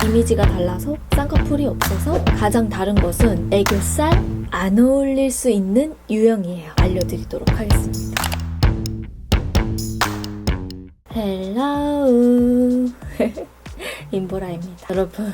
이미지가 달라서 쌍꺼풀이 없어서 가장 다른 것은 애교살 안 어울릴 수 있는 유형이에요. 알려드리도록 하겠습니다. 헬로우 임보라입니다. 여러분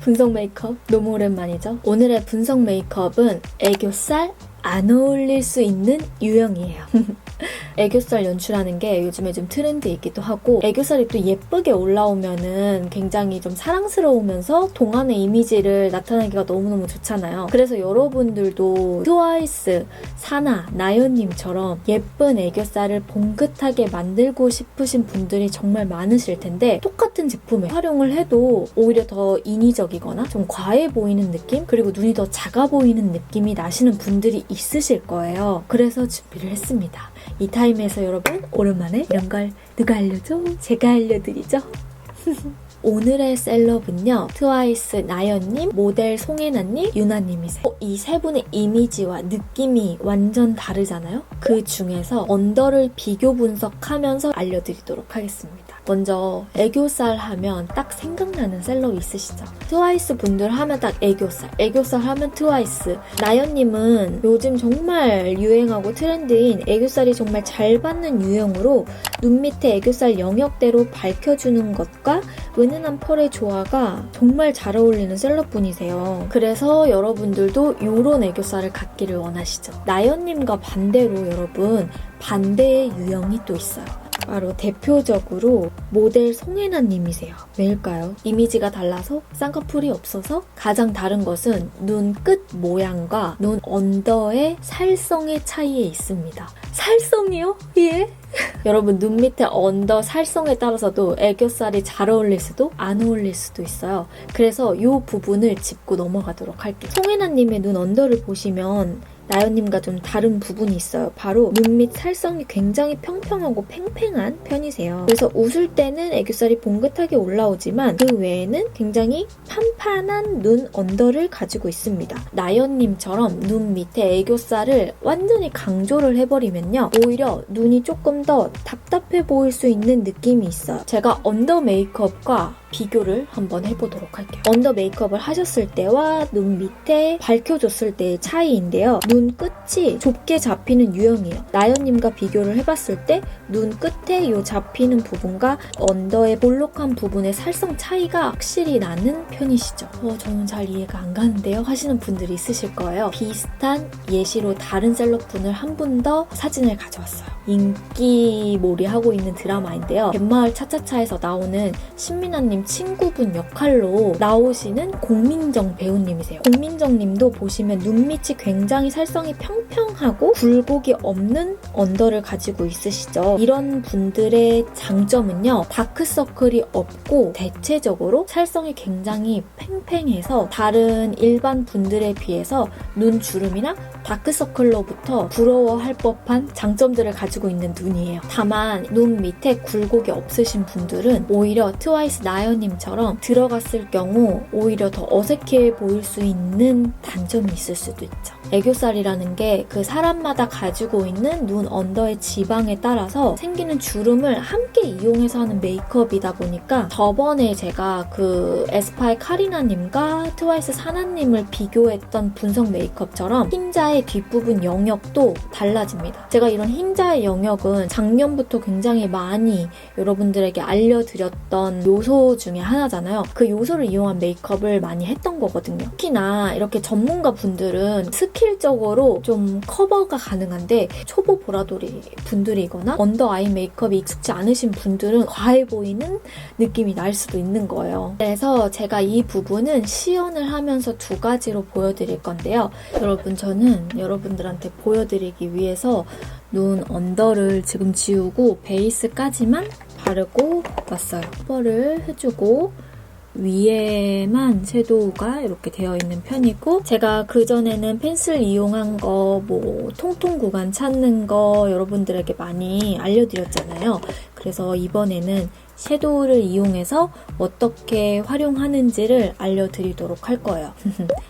분석 메이크업 너무 오랜만이죠? 오늘의 분석 메이크업은 애교살 안 어울릴 수 있는 유형이에요. 애교살 연출하는 게 요즘에 좀 트렌드이기도 하고 애교살이 또 예쁘게 올라오면은 굉장히 좀 사랑스러우면서 동안의 이미지를 나타내기가 너무너무 좋잖아요. 그래서 여러분들도 트와이스, 사나, 나연님처럼 예쁜 애교살을 봉긋하게 만들고 싶으신 분들이 정말 많으실 텐데 똑같은 제품에 활용을 해도 오히려 더 인위적이거나 좀 과해 보이는 느낌? 그리고 눈이 더 작아 보이는 느낌이 나시는 분들이 있으실 거예요. 그래서 준비를 했습니다. 이 타임에서 여러분 오랜만에 이런 걸 누가 알려줘? 제가 알려드리죠. 오늘의 셀럽은요. 트와이스 나연님, 모델 송혜나님, 유나님이세요. 이 세 분의 이미지와 느낌이 완전 다르잖아요? 그 중에서 언더를 비교 분석하면서 알려드리도록 하겠습니다. 먼저 애교살 하면 딱 생각나는 셀럽 있으시죠? 트와이스 분들 하면 딱 애교살, 애교살 하면 트와이스. 나연님은 요즘 정말 유행하고 트렌드인 애교살이 정말 잘 받는 유형으로 눈 밑에 애교살 영역대로 밝혀주는 것과 은은한 펄의 조화가 정말 잘 어울리는 셀럽분이세요. 그래서 여러분들도 이런 애교살을 갖기를 원하시죠. 나연님과 반대로 여러분 반대의 유형이 또 있어요. 바로 대표적으로 모델 송혜나님이세요. 왜일까요? 이미지가 달라서 쌍꺼풀이 없어서 가장 다른 것은 눈 끝 모양과 눈 언더의 살성의 차이에 있습니다. 살성이요? 예? 여러분 눈 밑에 언더 살성에 따라서도 애교살이 잘 어울릴 수도 안 어울릴 수도 있어요. 그래서 이 부분을 짚고 넘어가도록 할게요. 송혜나님의 눈 언더를 보시면 나연님과 좀 다른 부분이 있어요. 바로 눈 밑 살성이 굉장히 평평하고 팽팽한 편이세요. 그래서 웃을 때는 애교살이 봉긋하게 올라오지만 그 외에는 굉장히 판판한 눈 언더를 가지고 있습니다. 나연님처럼 눈 밑에 애교살을 완전히 강조를 해버리면요. 오히려 눈이 조금 더 답답해 보일 수 있는 느낌이 있어요. 제가 언더 메이크업과 비교를 한번 해보도록 할게요. 언더 메이크업을 하셨을 때와 눈 밑에 밝혀줬을 때의 차이인데요. 눈 끝이 좁게 잡히는 유형이에요. 나연님과 비교를 해봤을 때 눈 끝에 이 잡히는 부분과 언더의 볼록한 부분의 살성 차이가 확실히 나는 편이시죠. 저는 잘 이해가 안 가는데요 하시는 분들이 있으실 거예요. 비슷한 예시로 다른 셀럽분을 한 분 더 사진을 가져왔어요. 인기몰이 하고 있는 드라마인데요. 갯마을 차차차에서 나오는 신민아님 친구분 역할로 나오시는 공민정 배우님이세요. 공민정 님도 보시면 눈밑이 굉장히 살성이 평평하고 굴곡이 없는 언더를 가지고 있으시죠. 이런 분들의 장점은요. 다크서클이 없고 대체적으로 살성이 굉장히 팽팽해서 다른 일반 분들에 비해서 눈 주름이나 다크서클로부터 부러워할 법한 장점들을 가지고 있는 눈이에요. 다만 눈 밑에 굴곡이 없으신 분들은 오히려 트와이스 나연님처럼 들어갔을 경우 오히려 더 어색해 보일 수 있는 단점이 있을 수도 있죠. 애교살이라는 게 그 사람마다 가지고 있는 눈 언더의 지방에 따라서 생기는 주름을 함께 이용해서 하는 메이크업이다 보니까 저번에 제가 그 에스파의 카리나님과 트와이스 사나님을 비교했던 분석 메이크업처럼 흰자의 뒷부분 영역도 달라집니다. 제가 이런 흰자의 영역은 작년부터 굉장히 많이 여러분들에게 알려드렸던 요소 중에 하나잖아요. 그 요소를 이용한 메이크업을 많이 했던 거거든요. 특히나 이렇게 전문가 분들은 스킬적으로 좀 커버가 가능한데 초보 보라돌이 분들이거나 언더 아이 메이크업이 익숙지 않으신 분들은 과해 보이는 느낌이 날 수도 있는 거예요. 그래서 제가 이 부분은 시연을 하면서 두 가지로 보여드릴 건데요. 여러분 저는 여러분들한테 보여드리기 위해서 눈 언더를 지금 지우고 베이스까지만 바르고 왔어요. 커버를 해주고 위에만 섀도우가 이렇게 되어 있는 편이고 제가 그전에는 펜슬 이용한 거 통통 구간 찾는 거 여러분들에게 많이 알려드렸잖아요. 그래서 이번에는 섀도우를 이용해서 어떻게 활용하는지를 알려드리도록 할 거예요.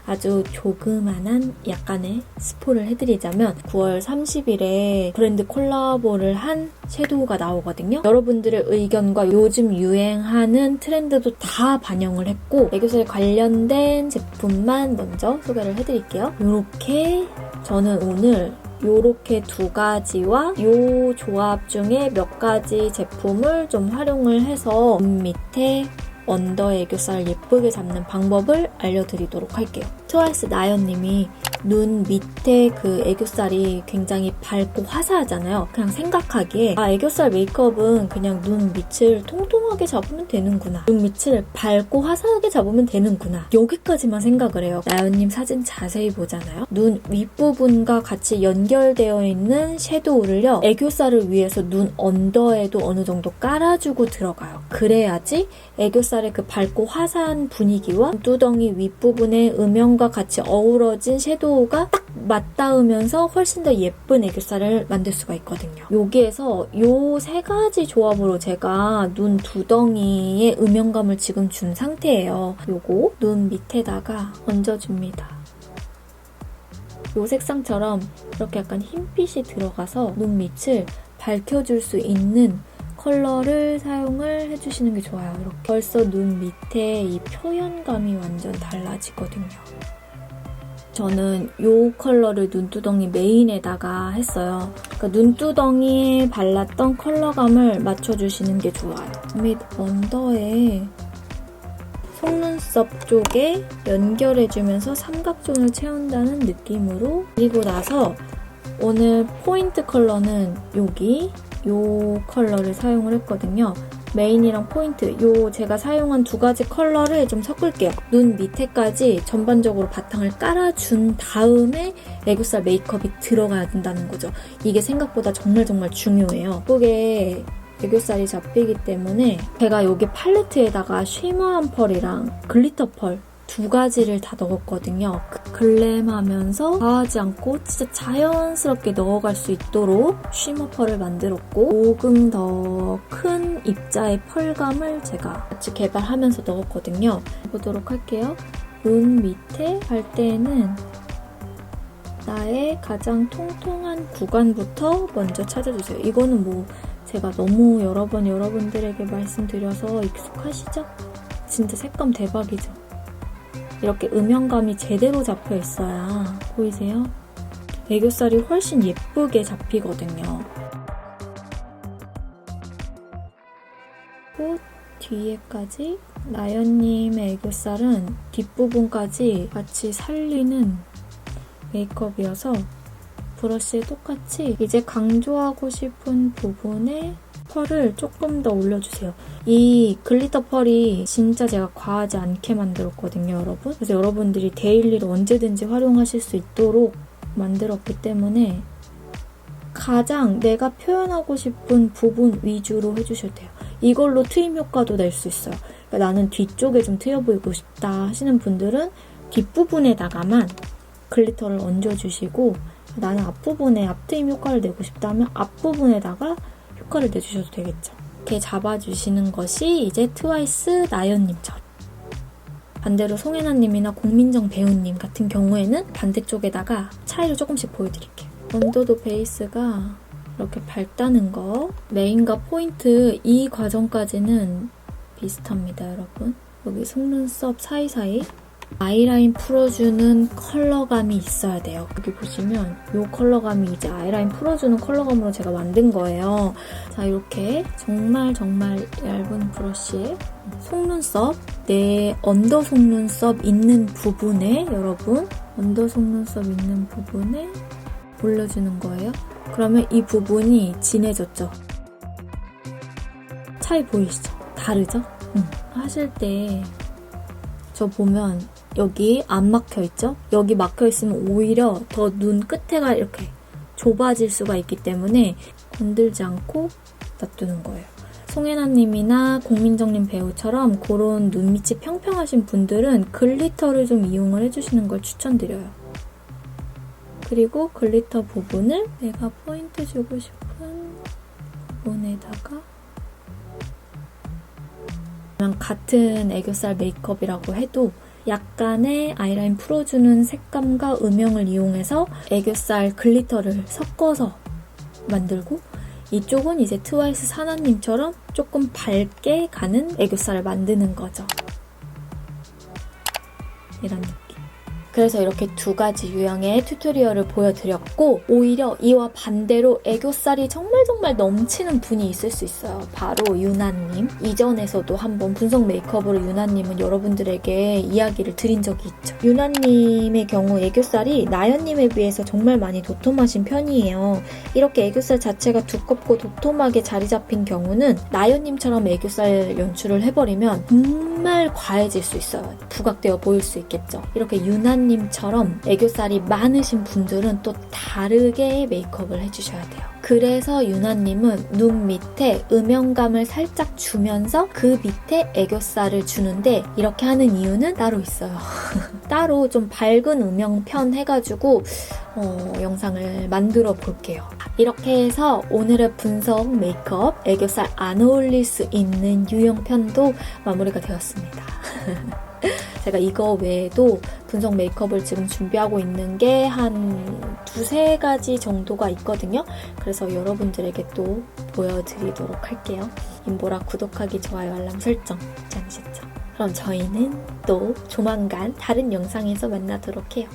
아주 조그만한 약간의 스포를 해드리자면 9월 30일에 브랜드 콜라보를 한 섀도우가 나오거든요. 여러분들의 의견과 요즘 유행하는 트렌드도 다 반영을 했고 애교살 관련된 제품만 먼저 소개를 해드릴게요. 이렇게 저는 오늘 요렇게 두 가지와 요 조합 중에 몇 가지 제품을 좀 활용을 해서 눈 밑에 언더 애교살 예쁘게 잡는 방법을 알려드리도록 할게요. 트와이스 나연님이 눈 밑에 그 애교살이 굉장히 밝고 화사하잖아요. 그냥 생각하기에 애교살 메이크업은 그냥 눈 밑을 통통하게 잡으면 되는구나. 눈 밑을 밝고 화사하게 잡으면 되는구나. 여기까지만 생각을 해요. 나연님 사진 자세히 보잖아요. 눈 윗부분과 같이 연결되어 있는 섀도우를요. 애교살을 위해서 눈 언더에도 어느 정도 깔아주고 들어가요. 그래야지 애교살의 그 밝고 화사한 분위기와 눈두덩이 윗부분의 음영과 같이 어우러진 섀도우가 딱 맞닿으면서 훨씬 더 예쁜 애교살을 만들 수가 있거든요. 여기에서 요 세 가지 조합으로 제가 눈 두덩이의 음영감을 지금 준 상태예요. 요거 눈 밑에다가 얹어줍니다. 요 색상처럼 이렇게 약간 흰빛이 들어가서 눈 밑을 밝혀줄 수 있는 컬러를 사용을 해주시는 게 좋아요. 이렇게 벌써 눈 밑에 이 표현감이 완전 달라지거든요. 저는 이 컬러를 눈두덩이 메인에다가 했어요. 그러니까 눈두덩이에 발랐던 컬러감을 맞춰주시는 게 좋아요. 밑 언더에 속눈썹 쪽에 연결해주면서 삼각존을 채운다는 느낌으로 그리고 나서 오늘 포인트 컬러는 여기 요 컬러를 사용을 했거든요. 메인이랑 포인트, 요 제가 사용한 두 가지 컬러를 좀 섞을게요. 눈 밑에까지 전반적으로 바탕을 깔아준 다음에 애교살 메이크업이 들어가야 된다는 거죠. 이게 생각보다 정말 중요해요. 예쁘게 애교살이 잡히기 때문에 제가 여기 팔레트에다가 쉬머한 펄이랑 글리터 펄 두 가지를 다 넣었거든요. 글램하면서 과하지 않고 진짜 자연스럽게 넣어갈 수 있도록 쉬머 펄을 만들었고 조금 더 큰 입자의 펄감을 제가 같이 개발하면서 넣었거든요. 보도록 할게요. 눈 밑에 할 때는 나의 가장 통통한 구간부터 먼저 찾아주세요. 이거는 뭐 제가 너무 여러 번 여러분들에게 말씀드려서 익숙하시죠? 진짜 색감 대박이죠? 이렇게 음영감이 제대로 잡혀 있어야 보이세요? 애교살이 훨씬 예쁘게 잡히거든요. 그리고 뒤에까지 나연님의 애교살은 뒷부분까지 같이 살리는 메이크업이어서 브러쉬에 똑같이 이제 강조하고 싶은 부분에 펄을 조금 더 올려주세요. 이 글리터 펄이 진짜 제가 과하지 않게 만들었거든요, 여러분. 그래서 여러분들이 데일리로 언제든지 활용하실 수 있도록 만들었기 때문에 가장 내가 표현하고 싶은 부분 위주로 해주셔도 돼요. 이걸로 트임 효과도 낼 수 있어요. 그러니까 나는 뒤쪽에 좀 트여 보이고 싶다 하시는 분들은 뒷부분에다가만 글리터를 얹어주시고 나는 앞부분에 앞트임 효과를 내고 싶다면 앞부분에다가 효과를 내주셔도 되겠죠. 이렇게 잡아주시는 것이 이제 트와이스 나연님처럼. 반대로 송혜나님이나 공민정 배우님 같은 경우에는 반대쪽에다가 차이를 조금씩 보여드릴게요. 언더도 베이스가 이렇게 밝다는 거. 메인과 포인트 이 과정까지는 비슷합니다, 여러분. 여기 속눈썹 사이사이 아이라인 풀어주는 컬러감이 있어야 돼요. 여기 보시면 이 컬러감이 이제 아이라인 풀어주는 컬러감으로 제가 만든 거예요. 자, 이렇게 정말 얇은 브러쉬에 속눈썹, 내 언더 속눈썹 있는 부분에 여러분 언더 속눈썹 있는 부분에 올려주는 거예요. 그러면 이 부분이 진해졌죠? 차이 보이시죠? 다르죠? 하실 때 저 보면 여기 안 막혀있죠? 여기 막혀있으면 오히려 더 눈 끝에가 이렇게 좁아질 수가 있기 때문에 건들지 않고 놔두는 거예요. 송혜나님이나 공민정님 배우처럼 그런 눈 밑이 평평하신 분들은 글리터를 좀 이용을 해주시는 걸 추천드려요. 그리고 글리터 부분을 내가 포인트 주고 싶은 부분에다가 그냥 같은 애교살 메이크업이라고 해도 약간의 아이라인 풀어주는 색감과 음영을 이용해서 애교살 글리터를 섞어서 만들고, 이쪽은 이제 트와이스 사나님처럼 조금 밝게 가는 애교살을 만드는 거죠. 이런 느낌. 그래서 이렇게 두 가지 유형의 튜토리얼을 보여드렸고, 오히려 이와 반대로 애교살이 정말 넘치는 분이 있을 수 있어요. 바로 유나님. 이전에서도 한번 분석 메이크업으로 유나님은 여러분들에게 이야기를 드린 적이 있죠. 유나님의 경우 애교살이 나연님에 비해서 정말 많이 도톰하신 편이에요. 이렇게 애교살 자체가 두껍고 도톰하게 자리 잡힌 경우는 나연님처럼 애교살 연출을 해버리면 정말 과해질 수 있어요. 부각되어 보일 수 있겠죠. 이렇게 유나님처럼 애교살이 많으신 분들은 또 다르게 메이크업을 해주셔야 돼요. 그래서 유나님은 눈 밑에 음영감을 살짝 주면서 그 밑에 애교살을 주는데, 이렇게 하는 이유는 따로 있어요. 따로 좀 밝은 음영 편 해가지고 영상을 만들어 볼게요. 이렇게 해서 오늘의 분석 메이크업 애교살 안 어울릴 수 있는 유형 편도 마무리가 되었습니다. 제가 이거 외에도 분석 메이크업을 지금 준비하고 있는 게 한 두세 가지 정도가 있거든요. 그래서 여러분들에게 또 보여드리도록 할게요. 임보라 구독하기, 좋아요, 알람 설정 잊지 않으셨죠? 그럼 저희는 또 조만간 다른 영상에서 만나도록 해요.